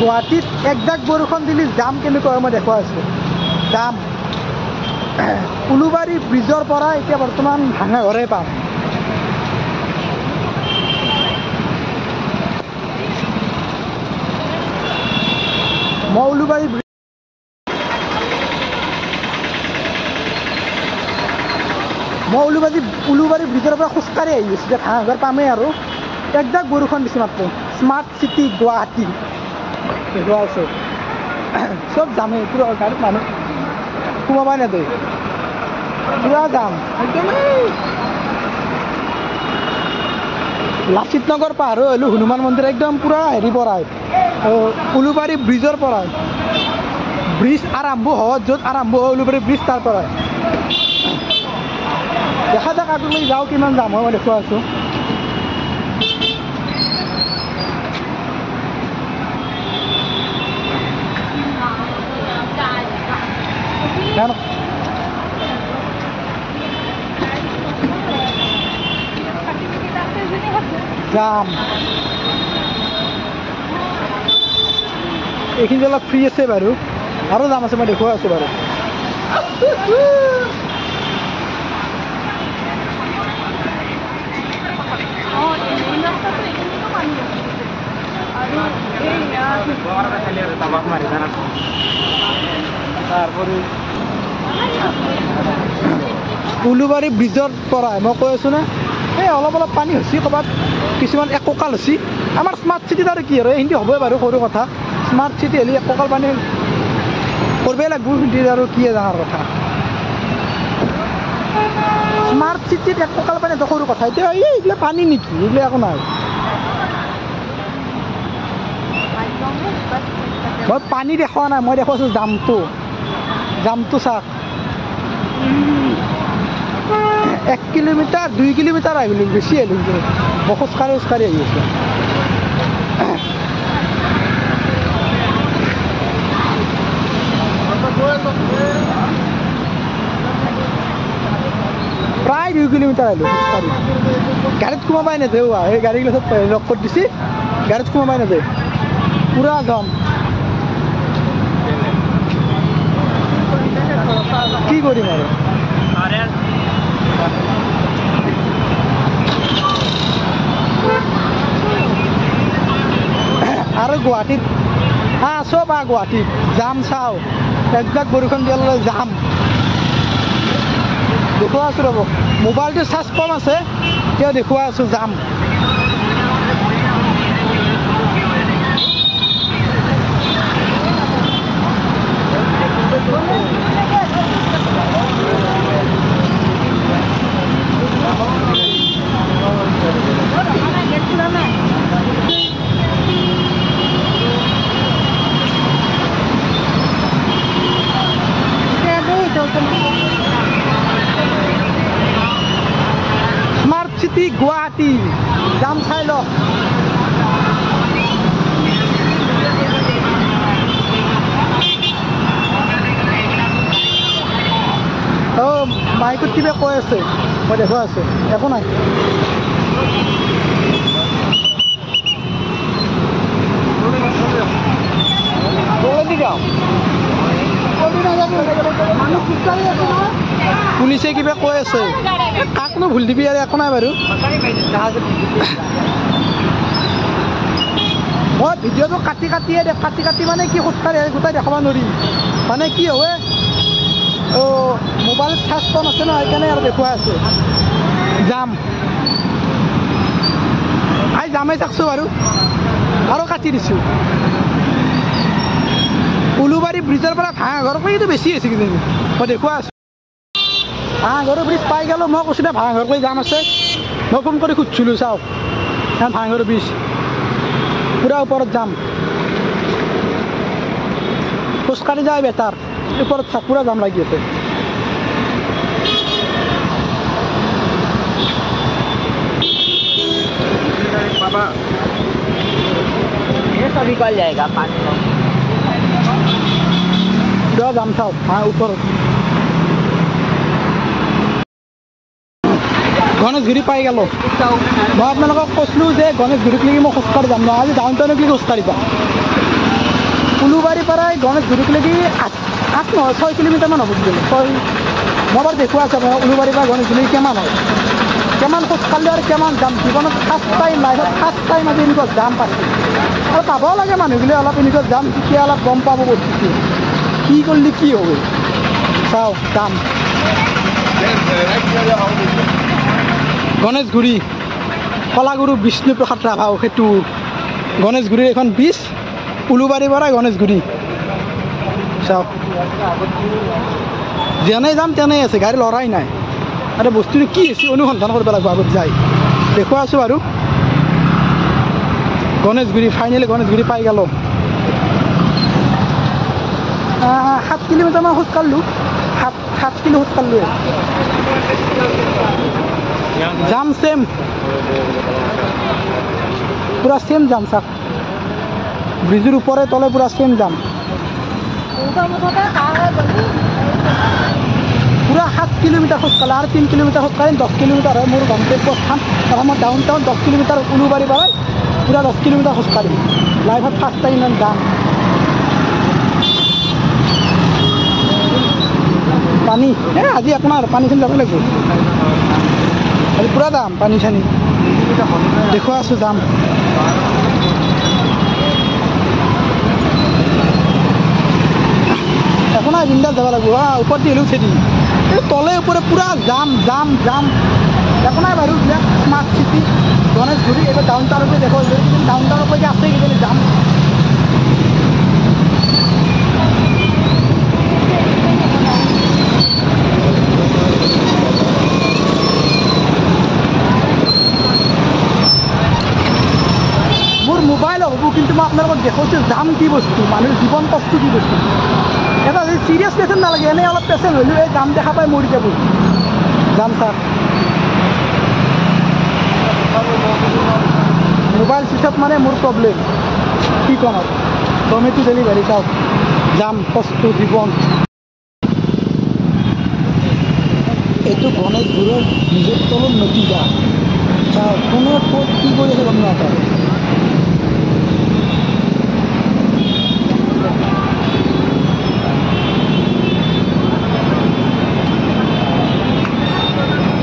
গুৱাহাটীত একজাক বৰষুণ দিলে জাম কেনেকুৱা মই দেখুৱাই আছোঁ জাম উলুবাৰী ব্ৰিজৰ পৰা এতিয়া বৰ্তমান ভাঙাঘৰে পাম মই উলুবাৰী ব্ৰিজৰ পৰা খোজকাঢ়ি আহি আছোঁ যে ভাঙাঘৰ পামেই আৰু একজাক বৰষুণ দিছে মাত্ৰ স্মাৰ্ট চিটি গুৱাহাটী দেখুৱাই আছোঁ চব যামেই পুৰা গাড়ীত মানুহ সোমাবাই নেদে পুৰা যাম একদমেই লাচিত নগৰ পাৰ হৈ আহিলোঁ হনুমান মন্দিৰ একদম পুৰা হেৰি পৰাই উলুবাৰী ব্ৰিজৰ পৰাই ব্ৰিজ আৰম্ভ হোৱা য'ত আৰম্ভ হয় উলুবাৰী ব্ৰিজ তাৰ পৰাই দেখা যাওক আগলৈ যাওঁ কিমান যাম হয় মই দেখুৱাই আছোঁ যাম এইখিনি অলপ ফ্ৰী আছে বাৰু আৰু যাম আছে মই দেখুৱাই আছোঁ বাৰু উলুবাৰী ব্ৰিজৰ পৰাই মই কৈ আছোঁ না এই অলপ অলপ পানী হৈছে ক'ৰবাত কিছুমান এককাল হৈছে আমাৰ স্মাৰ্ট চিটিত আৰু কি আৰু এইখিনি হ'বই বাৰু সৰু কথা স্মাৰ্ট চিটি হ'লে এককাল পানী কৰিবই লাগিব কিন্তু আৰু কি ডাঙৰ কথা স্মাৰ্ট চিটিত এককাল পানী সৰু কথা এতিয়া এইবিলাক পানী নেকি এইবিলাক একো নাই মই পানী দেখুওৱা নাই মই দেখুৱাইছোঁ জামটো চাওক 1 কিলোমিটাৰ 2 কিলোমিটাৰ আহিলোঁ বেছি আহিলোঁ মই খোজকাঢ়ি আহি আছোঁ প্ৰায় 2 কিলোমিটাৰ আহিলোঁ খোজকাঢ়ি গাড়ীত সোমাবাই নেদে এই গাড়ীগিলা চব লগ কৰি দিছে গাড়ীত সোমাবাই নেদে পুৰা যাম কি কৰিম আৰু গুৱাহাটীত চব গুৱাহাটীত যাম চাওঁ একজাক বৰষুণ দিয়ালৈ যাম দেখুৱাই আছোঁ ৰ'ব মোবাইলটো চাৰ্জ কম আছে তেওঁ দেখুৱাই আছোঁ যাম স্মাৰ্ট চিটি গুৱাহাটী যাম চাই লওক মাইকত কিবা কৈ আছে মই দেখুৱাই আছোঁ একো নাই পুলিচে কিবা কৈ আছে কাকনো ভুল দিবি আৰু একো নাই বাৰু মই ভিডিঅ'টো কাটি মানে কি খোজকাঢ়ি গোটাই দেখাব নোৱাৰিম মানে কি হয় মোবাইলত চাৰ্জ কম আছে ন সেইকাৰণে আৰু দেখুৱাই আছে যাম যামেই চাকছোঁ বাৰু আৰু কাটি দিছোঁ উলুবাৰী ব্ৰিজৰ পৰা ভাঙাঘৰ এইটো বেছি হৈছে কিজানি মই দেখুৱাই আছোঁ ভাঙাঘৰৰ ব্ৰিজ পাই গ'লোঁ মই কৈছোঁ দে ভাঙাঘৰলৈ যাম আছে মই ফোন কৰি সুধিছিলোঁ চাওক ভাঙাঘৰৰ ব্ৰিজ পুৰা ওপৰত যাম খোজকাঢ়ি যায় বেটাৰ ওপৰত পুৰা যাম লাগি আছে बाबा ये सब निकल जाएगा 5 যাম চাওক ওপৰত গণেশগুৰি পাই গ'লোঁ মই আপোনালোকক কৈছিলোঁ যে গণেশগুৰিক লৈকে মই খোজকাঢ়ি যাম ন আজি ডাউন টাউনক লৈকে খোজকাঢ়ি যাম উলুবাৰীৰ পৰাই গণেশগুৰিলৈকে 6 কিলোমিটাৰমান হ'ব কিজানি 6 মই বাৰু দেখুৱাই আছোঁ আপোনাৰ উলুবাৰীৰ পৰা গণেশগুৰি কিমান হয় কিমান খোজ কাঢ়িলে আৰু কিমান যাম জীৱনত ফাৰ্ষ্ট টাইম লাইফত ফাৰ্ষ্ট টাইম আজি এনেকুৱা যাম পাইছোঁ আৰু পাবও লাগে মানুহবিলাক অলপ এনেকুৱা যাম তেতিয়া অলপ গম পাব বস্তুটো কি কৰিলে কি হ'ব চাওঁ যাম গণেশগুৰি কলাগুৰু বিষ্ণুপ্ৰসাদ ৰাভাও সেইটো গণেশগুৰিৰ এখন ব্ৰিজ উলুবাৰীৰ পৰা গণেশগুৰি চাওক যেনেই যাম তেনেই আছে গাড়ী লৰাই নাই আৰু বস্তুটো কি হৈছে অনুসন্ধান কৰিব লাগিব আগত যাই দেখুৱাই আছোঁ আৰু গণেশগুৰি ফাইনেলি গণেশগুৰি পাই গ'লোঁ 7 কিলোমিটাৰমান খোজ কাঢ়লোঁ 7 কিলো খোজ কাঢ়লোঁ যাম চেম পুৰা চেম যাম চাওক ব্ৰিজৰ ওপৰে তলে পুৰা চেম যাম পুৰা 7 কিলোমিটাৰ খোজ কাঢ়া আৰু 3 কিলোমিটাৰ খোজ কাঢ়িম 10 কিলোমিটাৰ হয় মোৰ গন্তব্য স্থান আৰু মই ডাউন টাউন 10 কিলোমিটাৰ উলুবাৰী পৰাই পুৰা 10 কিলোমিটাৰ খোজ কাঢ়িম লাইফত ফাৰ্ষ্ট টাইম ইমান যাম পানী আজি আপোনাৰ পানী চানী যাব লাগিব আজি পুৰা যাম পানী চানী দেখুৱাই আছোঁ যাম একো নাই বিন্দাছ যাব লাগিব ওপৰত দি হ'লেও উঠি দিম এই তলে ওপৰে পুৰা যাম যাম যাম একো নাই বাৰু এইবিলাক স্মাৰ্ট চিটি গণেশগুৰি এইটো ডাউন টাউনতে দেখুৱাই ডাউন টাউনলৈকে আছে কিজানি যাম মোৰ মোবাইল হ'ব কিন্তু মই আপোনালোকক দেখুৱাইছোঁ যাম কি বস্তু মানুহৰ জীৱন কষ্ট কি বস্তু এটা চিৰিয়াছ পেচেণ্ট নালাগে এনেই অলপ পেচেণ্ট হ'লেও এই যাম দেখা পাই মৰি যাব যাম ছাৰ মোবাইল ছুইচ অফ মানে মোৰ প্ৰব্লেম কি ক'ম আৰু টমেটো ডেলিভাৰী চাওক যাম কষ্ট জীৱন এইটো গণেশগুৰিৰ নিজৰ তলত নদী যা চাওক কোনে ক'ত কি কৰি আছে গম নাপায়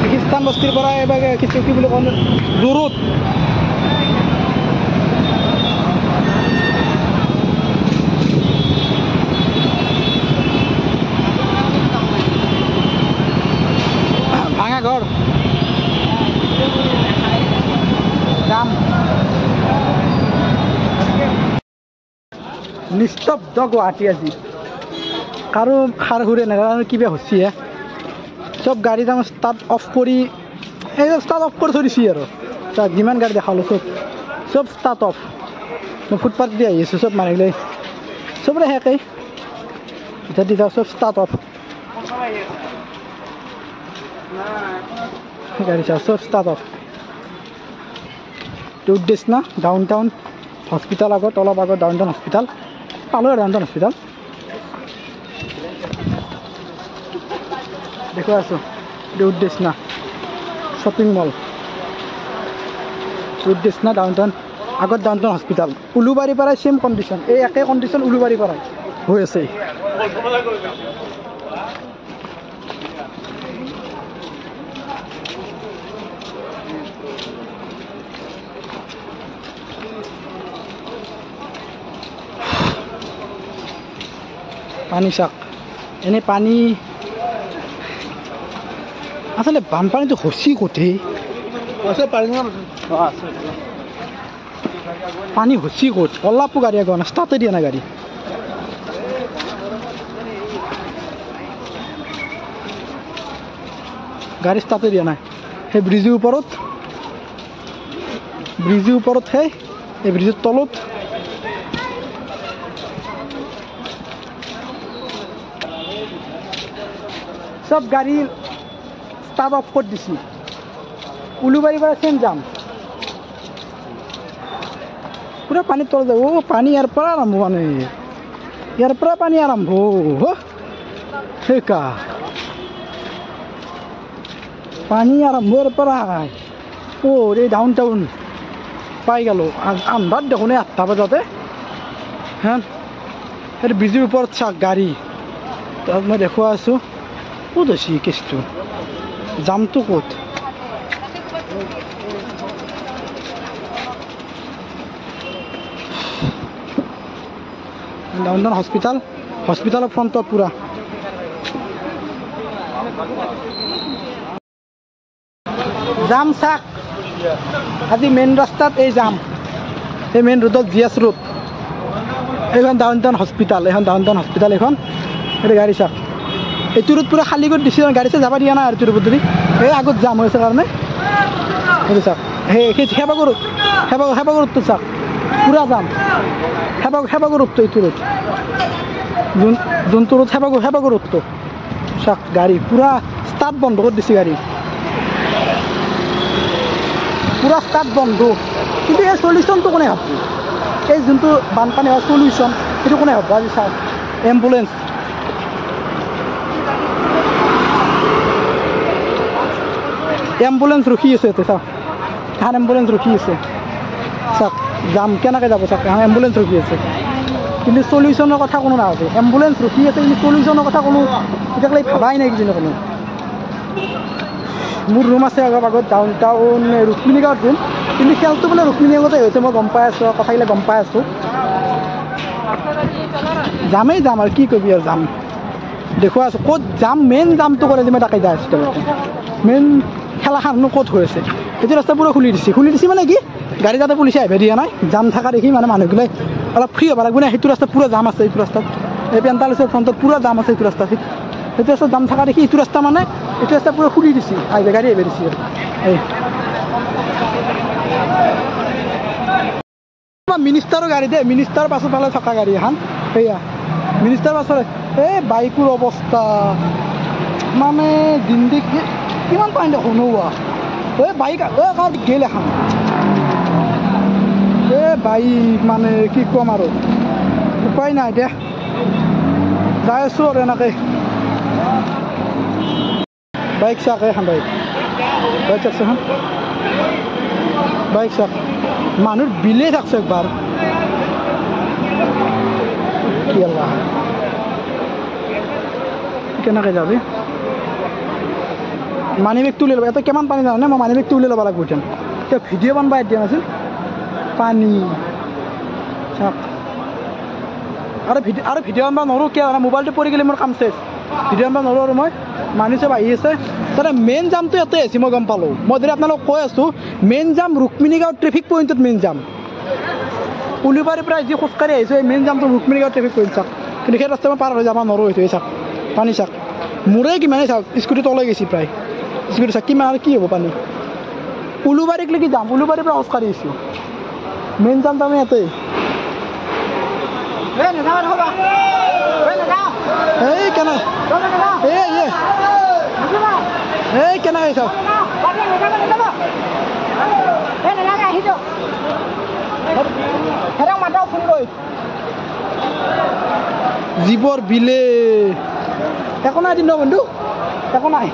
খ্ৰীষ্টান বস্তিৰ পৰা এবাৰ কি বুলি কওঁ দূৰত ভাঙা ঘৰ যাম নিস্তব্ধ গুৱাহাটী আজি কাৰো সাৰ সুৰে নাজানো কিবা হৈছে চব গাড়ী যাম ষ্টাৰ্ট অফ কৰি এই ষ্টাৰ্ট অফ কৰি থৈ দিছে আৰু তাক যিমান গাড়ী দেখালোঁ চব ষ্টাৰ্ট অফ মই ফুটপাথ দি আহি আছোঁ চব মানুহগিলাই চবৰে শেষেই এতিয়া দি যাওঁ চব ষ্টাৰ্ট অফ গাড়ী চাওঁ চব ষ্টাৰ্ট অফ উদ্দেশ্য না ডাউন টাউন হস্পিটেল আগত অলপ আগত ডাউন টাউন হস্পিটেল পালোঁ ডাউন টাউন হস্পিটেল দেখুৱাই আছোঁ উদ্দেশ্য না শ্বপিং মল উদ্দেশ্য না ডাউন টাউন আগত ডাউন টাউন হস্পিটেল উলুবাৰীৰ পৰাই চেম কণ্ডিশ্যন এই একে কণ্ডিশ্যন উলুবাৰীৰ পৰাই হৈ আছে পানী চাওক এনেই পানী আচলতে বানপানীটো হচি ক'তেই পানী হচি ক'ত অলপো গাড়ী আগৰ না ষ্টাৰ্টে দিয়া নাই গাড়ী গাড়ী ষ্টাৰ্টে দিয়া নাই সেই ব্ৰিজৰ ওপৰত সেই এই ব্ৰিজৰ তলত সব গাড়ী ষ্টাৰ্ট অফ কৰি দিছে উলুবাৰীৰ পৰা চেম যাম পুৰা পানীত তল যাব পানী ইয়াৰ পৰা আৰম্ভ মানে ইয়াৰ পৰা পানী আৰম্ভ সেইকা পানী আৰম্ভ ইয়াৰ পৰা এই ডাউন টাউন পাই গ'লোঁ আন্ধাৰ দেখোন 8টা বজাতে হা এই ব্ৰিজৰ ওপৰত চাওক গাড়ী তাত মই দেখুৱাই আছোঁ ক'ত হৈছে কেছটো জামটো ক'ত ডাউনটাউন হস্পিটালৰ ফ্ৰণ্টত পুৰা জাম চাক আজি মেইন ৰাস্তাত এই জাম এই মেইন ৰোডত GS ৰোড এইখন ডাউনটাউন হস্পিটাল এইখন এইটো গাড়ী চাওক এইটো ৰোড পুৰা খালী কৰি দিছে গাড়ী চাই যাব দিয়া নাই আৰু এইটো ৰোড ধৰি এই আগত জাম হৈছে কাৰণে এইটো চাওক সেই সেৱাগৰুটো চাওক পুৰা জাম সেৱাগৰুটো এইটো ৰোড যোনটো ৰোড সেৱাগৰুটো চাওক গাড়ী পুৰা ষ্টাৰ্ট বন্ধ কৰি দিছে গাড়ী পুৰা ষ্টাৰ্ট বন্ধ কিন্তু এই চলিউশ্যনটো কোনে ভাবছে এই যোনটো বানপানী হোৱা চলিউশ্যন সেইটো কোনে ভাবব আজি চাওক এম্বুলেঞ্চ ৰখি আছে ইয়াতে চাওক এখন এম্বুলেঞ্চ ৰখি আছে চাওক যাম কেনেকৈ যাব চাওক এখন এম্বুলেঞ্চ ৰখি আছে কিন্তু চলিউশ্যনৰ কথা কোনো নাভাবে এম্বুলেঞ্চ ৰখি আছে কিন্তু চলিউশ্যনৰ কথা কোনো এতিয়ালৈ ভাবাই নাই কিজানি কোনো মোৰ ৰুম আছে আগত ডাউনটাউন ৰুক্মিণী গাঁৱত ৰুম কিন্তু খেলটো বোলে ৰুক্মিণী গাঁৱতে হৈছে মই গম পাই আছোঁ কথাবিলাক গম পাই আছোঁ যামেই যাম আৰু কি কৰিবি আৰু যাম দেখুৱাই আছোঁ ক'ত যাম মেইন জামটো কৰে যে মই তাকে যাই আছোঁ মেইন খেলাখনো ক'ত হৈ আছে এইটো ৰাস্তা পুৰা খুলি দিছে মানে কি গাড়ী যাতে পুলিচে আহিব দিয়া নাই জাম থকা দেখি মানে মানুহবিলাক অলপ ফ্ৰী হ'ব লাগিব নে সেইটো ৰাস্তাত পুৰা জাম আছে এইটো ৰাস্তাত এই পেণ্টালিছৰ ফ্ৰণ্টত পুৰা জাম আছে এইটো ৰাস্তাত সেইটো ৰাস্তাত জাম থকা দেখি এইটো ৰাস্তা মানে এইটো ৰাস্তা পুৰা খুলি দিছে আহিব গাড়ী আহিব দিছে এই মিনিষ্টাৰৰ গাড়ী দেই মিনিষ্টাৰ পাছৰ ফালে থকা গাড়ী এখন সেয়া মিনিষ্টাৰ পাছৰ এই বাইকৰ অৱস্থা মানে জিন্দেগী কিমান পাই শুনোৱা এই বাইক গেল এখন এই বাইক মানে কি ক'ম আৰু উপায় নাই এতিয়া যাই আছোঁ আৰু এনেকৈ বাইক চাওক এখন বাইক চাওকচোন এখন বাইক চাওক মানুহৰ বিলে থাকছে একবাৰ কি আল্লাহ কেনেকৈ যাবি মানি বেগটো উলিয়াই ল'ব ইয়াতে কিমান পানী জানানে মই মানি বেগটো উলিয়াই ল'ব লাগিব এতিয়া ভিডিঅ' বনাব দিয়া নাছিল পানী চাওক আৰু ভিডিঅ' বনাব নোৱাৰোঁ কিয় মোবাইলটো পৰি গ'লে মোৰ কাম চেছ ভিডিঅ' বনাব নোৱাৰোঁ আৰু মই মানুহ চব আহি আছে তাতে মেইন জামটো ইয়াতে আছে মই গম পালোঁ মই যদি আপোনালোকক কৈ আছোঁ মেইন জাম ৰুক্মিণী গাঁও ট্ৰেফিক পইণ্টত মেইন জাম উলুবাৰীৰ পৰা যি খোজকাঢ়ি আহিছোঁ এই মেইন জামটো ৰুক্মিণী গাঁও ট্ৰেফিক পইণ্ট চাওক কিন্তু সেই ৰাস্তা মই পাৰ হৈ যাব নোৱাৰোঁ সেইটো চাওক পানী চাওক মোৰে কিমানে চাওক স্কুটি তলাই গৈছে প্ৰায় স্কুটি চাওক কিমান আৰু কি হ'ব পানী উলুবাৰীক লৈকে যাম উলুবাৰীৰ পৰা খোজকাঢ়ি আহিছোঁ মেইন জামটো আমি ইয়াতে এই কেনে এই কেনেকৈ চাওক জীৱৰ বিলে একো নাই দিন বন্ধু একো নাই